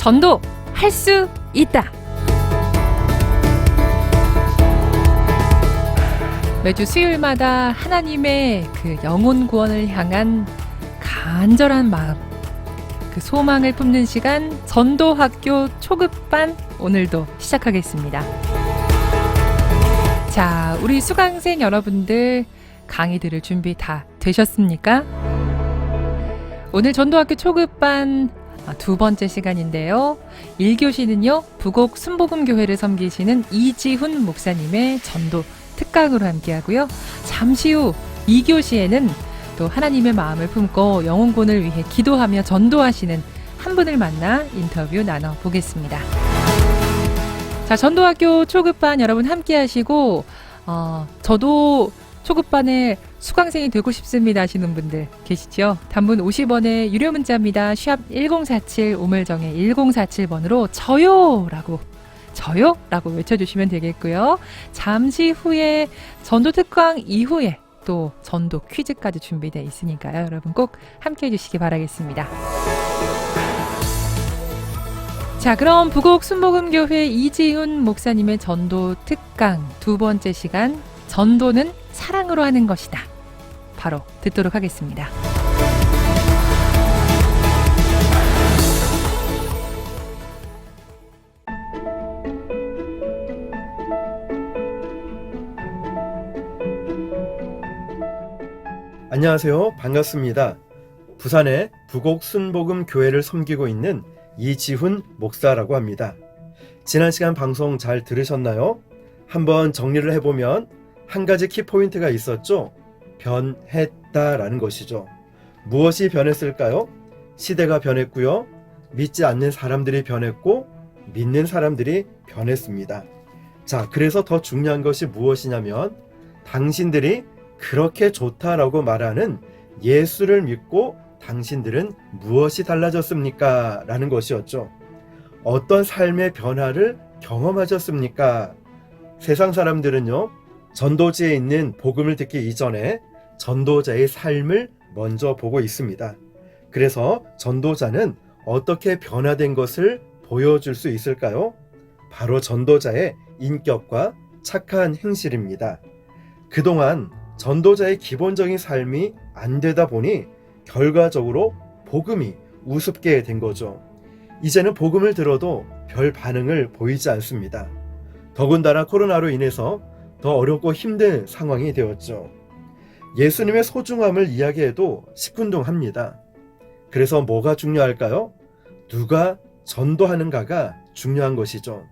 전도할 수 있다. 매주 수요일마다 하나님의 그 영혼 구원을 향한 간절한 마음, 그 소망을 품는 시간 전도학교 초급반 오늘도 시작하겠습니다. 자, 우리 수강생 여러분들 강의 들을 준비 다 되셨습니까? 오늘 전도학교 초급반 두 번째 시간인데요. 1교시는요. 부곡 순복음교회를 섬기시는 이지훈 목사님의 전도 특강으로 함께하고요. 잠시 후 2교시에는 또 하나님의 마음을 품고 영혼구원을 위해 기도하며 전도하시는 한 분을 만나 인터뷰 나눠보겠습니다. 자, 전도학교 초급반 여러분 함께하시고 저도 초급반에 수강생이 되고 싶습니다 하시는 분들 계시죠? 단문 50원의 유료 문자입니다. 샵 1047 우물정의 1047번으로 저요라고 외쳐주시면 되겠고요. 잠시 후에 전도 특강 이후에 또 전도 퀴즈까지 준비되어 있으니까요. 여러분 꼭 함께해 주시기 바라겠습니다. 자, 그럼 부곡 순복음교회 이지훈 목사님의 전도 특강 두 번째 시간 전도는 사랑으로 하는 것이다. 바로 듣도록 하겠습니다. 안녕하세요. 반갑습니다. 부산의 부곡 순복음 교회를 섬기고 있는 이지훈 목사라고 합니다. 지난 시간 방송 잘 들으셨나요? 한번 정리를 해보면 한 가지 키포인트가 있었죠. 변했다라는 것이죠. 무엇이 변했을까요? 시대가 변했고요. 믿지 않는 사람들이 변했고 믿는 사람들이 변했습니다. 자, 그래서 더 중요한 것이 무엇이냐면 당신들이 그렇게 좋다라고 말하는 예수를 믿고 당신들은 무엇이 달라졌습니까? 라는 것이었죠. 어떤 삶의 변화를 경험하셨습니까? 세상 사람들은요, 전도지에 있는 복음을 듣기 이전에 전도자의 삶을 먼저 보고 있습니다. 그래서 전도자는 어떻게 변화된 것을 보여줄 수 있을까요? 바로 전도자의 인격과 착한 행실입니다. 그동안 전도자의 기본적인 삶이 안 되다 보니 결과적으로 복음이 우습게 된 거죠. 이제는 복음을 들어도 별 반응을 보이지 않습니다. 더군다나 코로나로 인해서 더 어렵고 힘든 상황이 되었죠. 예수님의 소중함을 이야기해도 시큰둥합니다. 그래서 뭐가 중요할까요? 누가 전도하는가가 중요한 것이죠.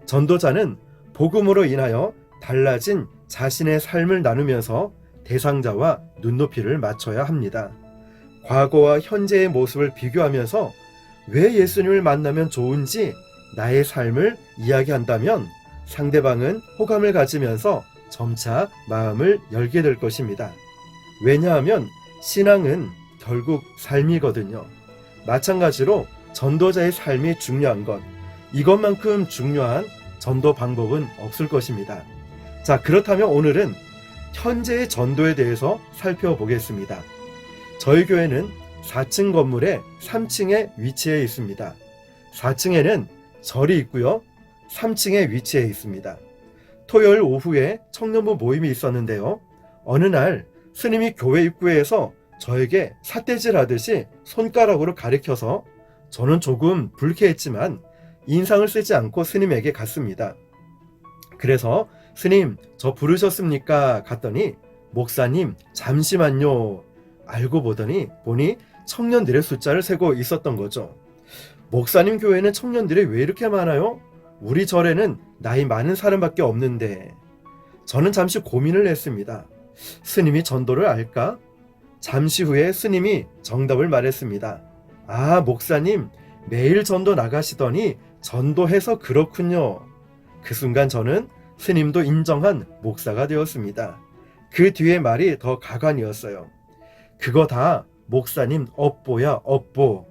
전도자는 복음으로 인하여 달라진 자신의 삶을 나누면서 대상자와 눈높이를 맞춰야 합니다. 과거와 현재의 모습을 비교하면서 왜 예수님을 만나면 좋은지 나의 삶을 이야기한다면 상대방은 호감을 가지면서 점차 마음을 열게 될 것입니다. 왜냐하면 신앙은 결국 삶이거든요. 마찬가지로 전도자의 삶이 중요한 것, 이것만큼 중요한 전도 방법은 없을 것입니다. 자, 그렇다면 오늘은 현재의 전도에 대해서 살펴보겠습니다. 저희 교회는 4층 건물의 3층에 위치해 있습니다. 4층에는 절이 있고요. 3층에 위치해 있습니다. 토요일 오후에 청년부 모임이 있었는데요. 어느 날 스님이 교회 입구에서 저에게 삿대질 하듯이 손가락으로 가리켜서 저는 조금 불쾌했지만 인상을 쓰지 않고 스님에게 갔습니다. 그래서 스님, 저 부르셨습니까? 갔더니 목사님, 잠시만요. 알고 보니 청년들의 숫자를 세고 있었던 거죠. 목사님 교회는 청년들이 왜 이렇게 많아요? 우리 절에는 나이 많은 사람밖에 없는데. 저는 잠시 고민을 했습니다. 스님이 전도를 알까? 잠시 후에 스님이 정답을 말했습니다. 아, 목사님, 매일 전도 나가시더니 전도해서 그렇군요. 그 순간 저는 스님도 인정한 목사가 되었습니다. 그 뒤에 말이 더 가관이었어요. 그거 다 목사님 업보야, 업보.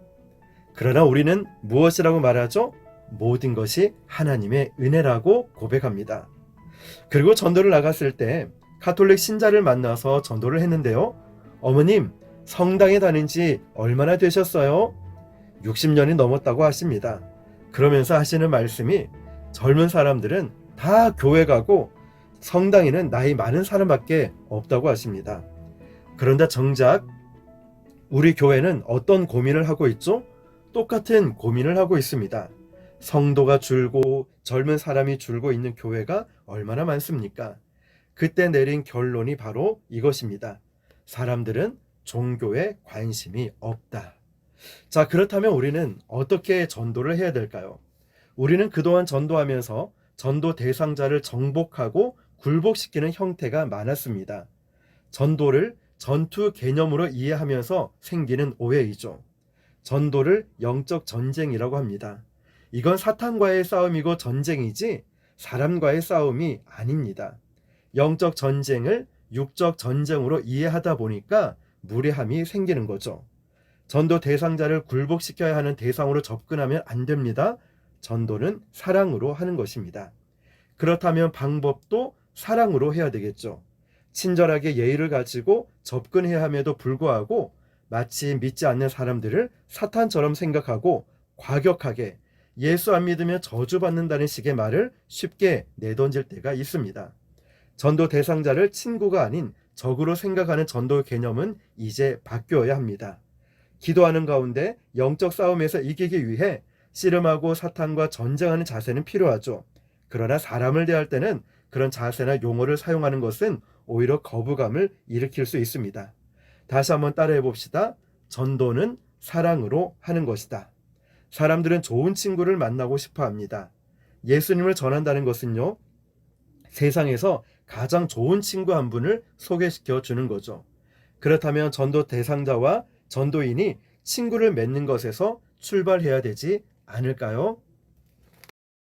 그러나 우리는 무엇이라고 말하죠? 모든 것이 하나님의 은혜라고 고백합니다. 그리고 전도를 나갔을 때 가톨릭 신자를 만나서 전도를 했는데요. 어머님, 성당에 다닌 지 얼마나 되셨어요? 60년이 넘었다고 하십니다. 그러면서 하시는 말씀이 젊은 사람들은 다 교회 가고 성당에는 나이 많은 사람밖에 없다고 하십니다. 그런데 정작 우리 교회는 어떤 고민을 하고 있죠? 똑같은 고민을 하고 있습니다. 성도가 줄고 젊은 사람이 줄고 있는 교회가 얼마나 많습니까? 그때 내린 결론이 바로 이것입니다. 사람들은 종교에 관심이 없다. 자, 그렇다면 우리는 어떻게 전도를 해야 될까요? 우리는 그동안 전도하면서 전도 대상자를 정복하고 굴복시키는 형태가 많았습니다. 전도를 전투 개념으로 이해하면서 생기는 오해이죠. 전도를 영적 전쟁이라고 합니다. 이건 사탄과의 싸움이고 전쟁이지 사람과의 싸움이 아닙니다. 영적 전쟁을 육적 전쟁으로 이해하다 보니까 무례함이 생기는 거죠. 전도 대상자를 굴복시켜야 하는 대상으로 접근하면 안 됩니다. 전도는 사랑으로 하는 것입니다. 그렇다면 방법도 사랑으로 해야 되겠죠. 친절하게 예의를 가지고 접근해야 함에도 불구하고 마치 믿지 않는 사람들을 사탄처럼 생각하고 과격하게 예수 안 믿으면 저주받는다는 식의 말을 쉽게 내던질 때가 있습니다. 전도 대상자를 친구가 아닌 적으로 생각하는 전도 개념은 이제 바뀌어야 합니다. 기도하는 가운데 영적 싸움에서 이기기 위해 씨름하고 사탄과 전쟁하는 자세는 필요하죠. 그러나 사람을 대할 때는 그런 자세나 용어를 사용하는 것은 오히려 거부감을 일으킬 수 있습니다. 다시 한번 따라해 봅시다. 전도는 사랑으로 하는 것이다. 사람들은 좋은 친구를 만나고 싶어 합니다. 예수님을 전한다는 것은요, 세상에서 가장 좋은 친구 한 분을 소개시켜 주는 거죠. 그렇다면 전도 대상자와 전도인이 친구를 맺는 것에서 출발해야 되지 않을까요?